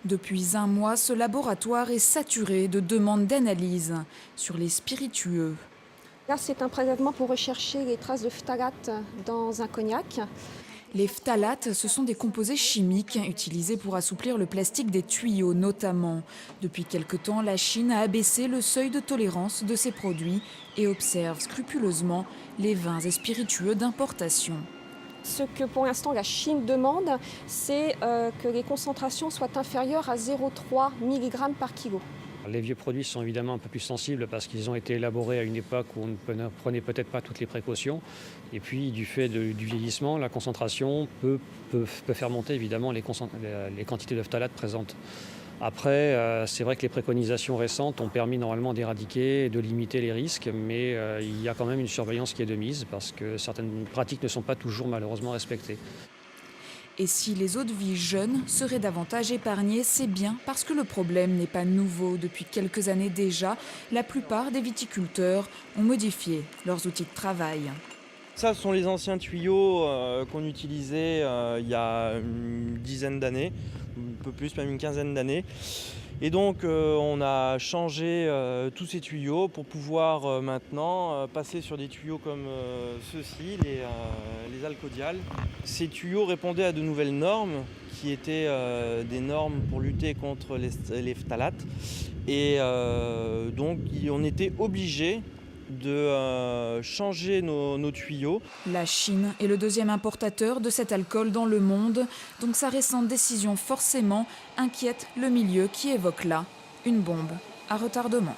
Depuis un mois, ce laboratoire est saturé de demandes d'analyse sur les spiritueux. Là, c'est un prélèvement pour rechercher les traces de phtalate dans un cognac. Les phtalates, ce sont des composés chimiques utilisés pour assouplir le plastique des tuyaux notamment. Depuis quelque temps, la Chine a abaissé le seuil de tolérance de ces produits et observe scrupuleusement les vins et spiritueux d'importation. Ce que pour l'instant la Chine demande, c'est que les concentrations soient inférieures à 0,3 mg par kilo. Les vieux produits sont évidemment un peu plus sensibles parce qu'ils ont été élaborés à une époque où on ne prenait peut-être pas toutes les précautions. Et puis du fait du vieillissement, la concentration peut faire monter évidemment les quantités de phtalates présentes. Après, c'est vrai que les préconisations récentes ont permis normalement d'éradiquer et de limiter les risques, mais il y a quand même une surveillance qui est de mise parce que certaines pratiques ne sont pas toujours malheureusement respectées. Et si les eaux-de-vie jeunes seraient davantage épargnées, c'est bien parce que le problème n'est pas nouveau. Depuis quelques années déjà, la plupart des viticulteurs ont modifié leurs outils de travail. Ça, ce sont les anciens tuyaux qu'on utilisait il y a une dizaine d'années, un peu plus, même une quinzaine d'années. Et donc on a changé tous ces tuyaux pour pouvoir maintenant passer sur des tuyaux comme ceux-ci, les alcodiales. Ces tuyaux répondaient à de nouvelles normes qui étaient des normes pour lutter contre les phtalates. Et donc on était obligé de changer nos tuyaux. La Chine est le deuxième importateur de cet alcool dans le monde, donc sa récente décision forcément inquiète le milieu qui évoque là une bombe à retardement.